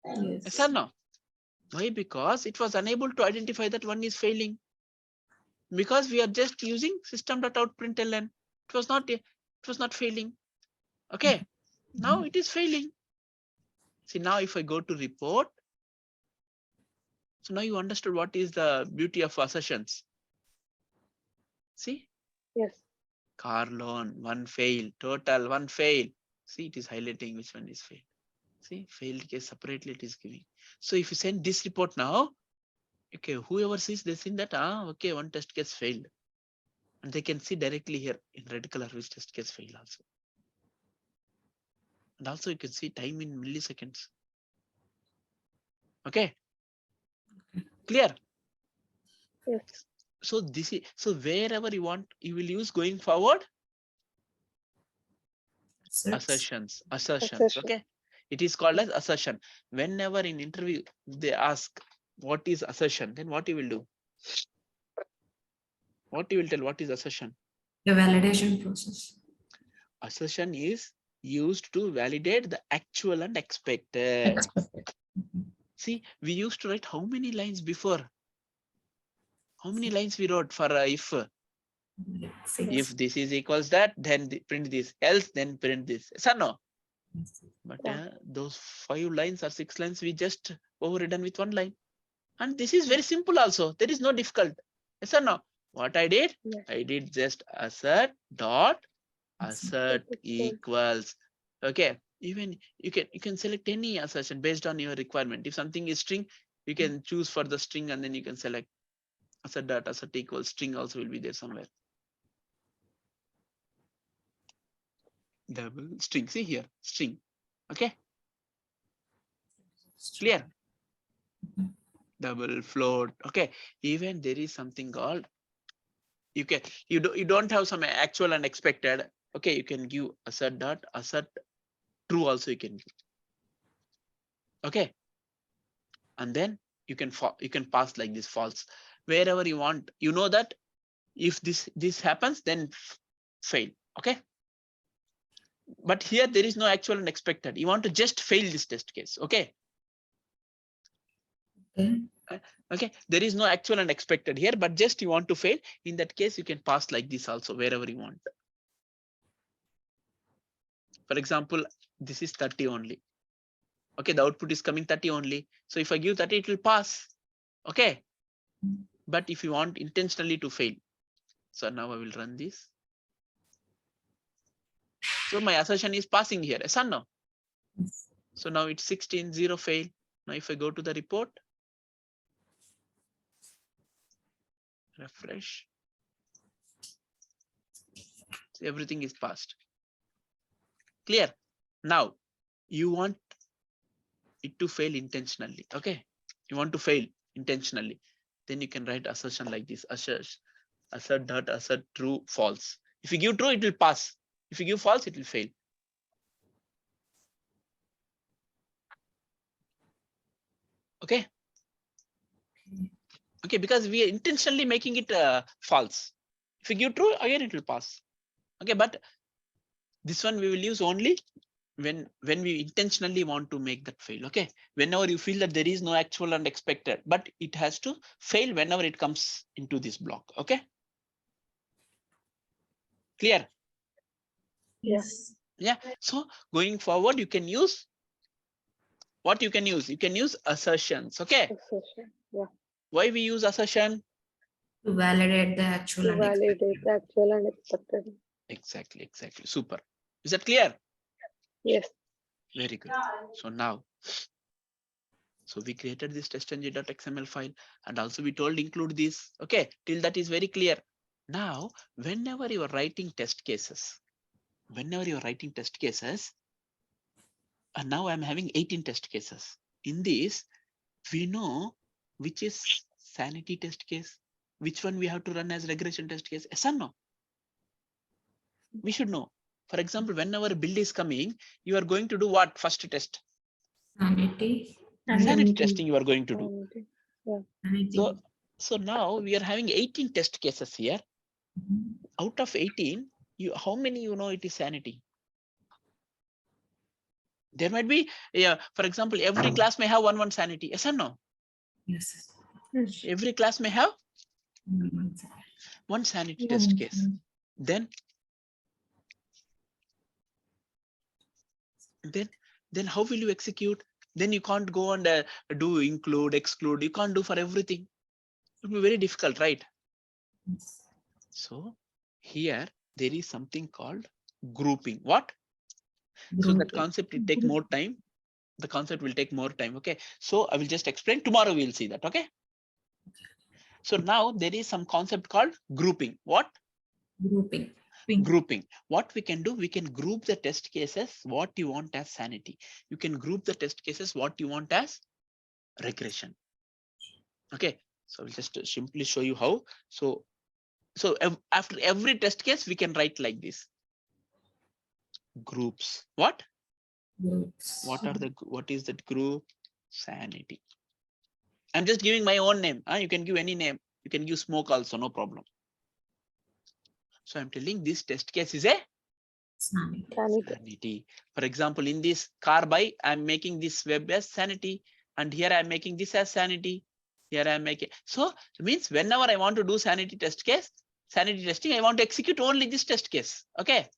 Yes Yes. or no? Why? Because it was unable to identify that one is failing. Because we are just using system.out.println. It was not failing. Okay. Now it is failing. See, now if I go to report, so now you understood what is the beauty of assertions. See, Yes. car loan, one fail, total, one fail. See, it is highlighting which one is failed. See, failed case separately it is giving. So if you send this report now, okay, whoever sees this in that, okay, one test case failed. And they can see directly here in red color which test case failed also. And also you can see time in milliseconds. Okay. Clear? Yes. So this is, so wherever you want, you will use going forward assertions. Assertion. Okay. It is called as assertion. Whenever in interview they ask what is assertion, then what you will do? What you will tell? What is assertion? The validation process. Assertion is used to validate the actual and expected. See, we used to write how many lines before? How many lines we wrote for if? If this is equals that, then print this, else then print this. So no. But those 5 lines or 6 lines we just overridden with 1 line. And this is very simple also. There is no difficult. Yes or no? What I did? Yes. I did just assert dot assert equals. Okay. Even you can select any assertion based on your requirement. If something is string, you can choose for the string and then you can select assert dot assert equals string also will be there somewhere. Double string. See here, string. Okay. Clear? Double float. Okay. Even there is something called you don't have some actual and expected. Okay, you can give assert dot assert true also you can give. Okay. And then you can pass like this false wherever you want. You know that if this happens, then fail. Okay. But here there is no actual and expected. You want to just fail this test case. Okay. Okay, there is no actual and expected here, but just you want to fail. In that case, you can pass like this also wherever you want. For example, this is 30 only. Okay, the output is coming 30 only. So if I give 30, it will pass. Okay. But if you want intentionally to fail, so now I will run this. So my assertion is passing here. Yes or no? So now it's 16, 0 fail. Now if I go to the report, refresh, so everything is passed. Clear? Now you want it to fail intentionally. Okay, you want to fail intentionally, then you can write assertion like this: assert dot assert true false. If you give true, it will pass. If you give false, it will fail. Okay. Okay, because we are intentionally making it false. If you give true, again it will pass. Okay, but this one we will use only when we intentionally want to make that fail. Okay, whenever you feel that there is no actual and expected, but it has to fail whenever it comes into this block. Okay, clear? Yes. Yeah. So going forward, you can use what you can use. You can use assertions. Okay. Assertion. Yeah. Why we use assertion? To validate the actual To and validate expected. the actual and expected. Exactly. Super. Is that clear? Yes. Very good. So now, so we created this testng.xml file, and also we told include this. Okay, till that is very clear. Now, whenever you are writing test cases, and now I'm having 18 test cases. In this, we know which is sanity test case, which one we have to run as regression test case. Yes or no? We should know. For example, whenever a bill is coming, you are going to do what? First test. Sanity. Sanity testing you are going to do. Sanity. So now we are having 18 test cases here. Mhm. Out of 18, how many you know it is sanity? There might be, yeah. For example, every class may have one sanity. Yes or no? Yes. Every class may have Mhm. one sanity test case. Then how will you execute? Then you can't go and do include, exclude. You can't do for everything. It will be very difficult, right? Yes. So here there is something called grouping. What? So that concept will take more time. The concept will take more time. Okay. So I will just explain. Tomorrow we'll see that. Okay. So now there is some concept called grouping. What? Grouping. Grouping. What we can do, we can group the test cases what you want as sanity. You can group the test cases what you want as regression. Okay. So I'll just simply show you how. So after every test case, we can write like this. Groups. What? Groups. What is that group? Sanity. I'm just giving my own name. You can give any name. You can give smoke also, no problem. So I'm telling this test case is a sanity. For example, in this car buy, I'm making this web as sanity, and here I'm making this as sanity. Here I'm making. So it means whenever I want to do sanity test case, sanity testing, I want to execute only this test case. Okay.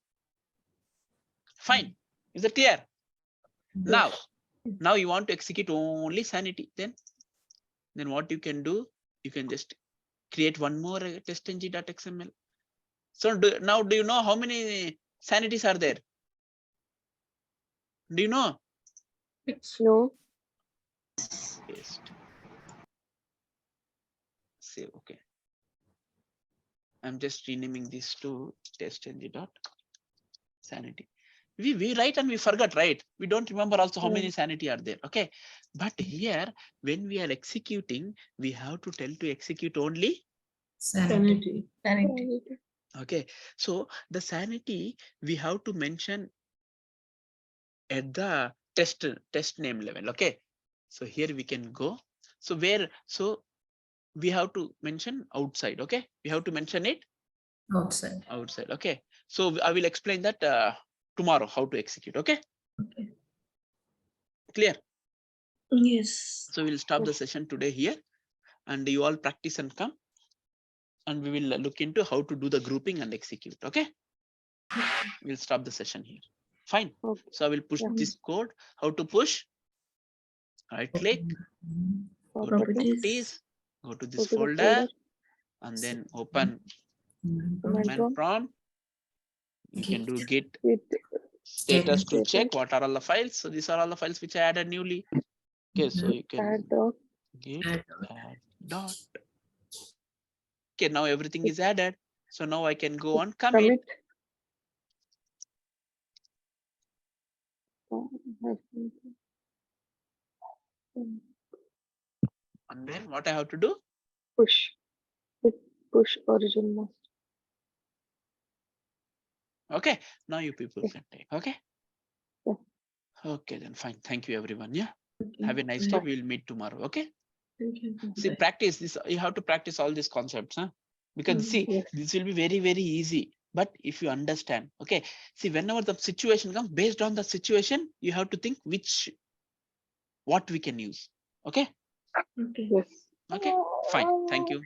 Fine. Is it clear? Yes. Now you want to execute only sanity. Then what you can do, you can just create one more testng.xml. So now do you know how many sanities are there? Do you know? No. Paste. Save. Okay. I'm just renaming this to testng.sanity. We write and we forgot, right? We don't remember also how many sanity are there. Okay. But here, when we are executing, we have to tell to execute only Sanity. Okay. So the sanity we have to mention at the test name level. Okay. So here we can go. So we have to mention outside. Okay. We have to mention it Outside. Okay. So I will explain that tomorrow how to execute. Okay. Okay. Clear? Yes. So we'll stop the session today here, and you all practice and come, and we will look into how to do the grouping and execute. Okay. We'll stop the session here. Fine. Okay. So I will push this code. How to push? Right click, go to properties, go to this folder, and then open command prompt. You can do git status to check what are all the files. So these are all the files which I added newly. Okay, so you can git add dot. Okay, now everything is added. So now I can go on commit. And then what I have to do? Push origin master. Okay, now you people can take. Okay. Yeah. Okay, then fine. Thank you, everyone. Yeah. Have a nice day. We'll meet tomorrow. Okay. Thank you. See, practice this. You have to practice all these concepts, huh? Because see, this will be very, very easy. But if you understand, okay. See, whenever the situation comes, based on the situation, you have to think what we can use. Okay. Okay. Yes. Okay. Fine. Thank you.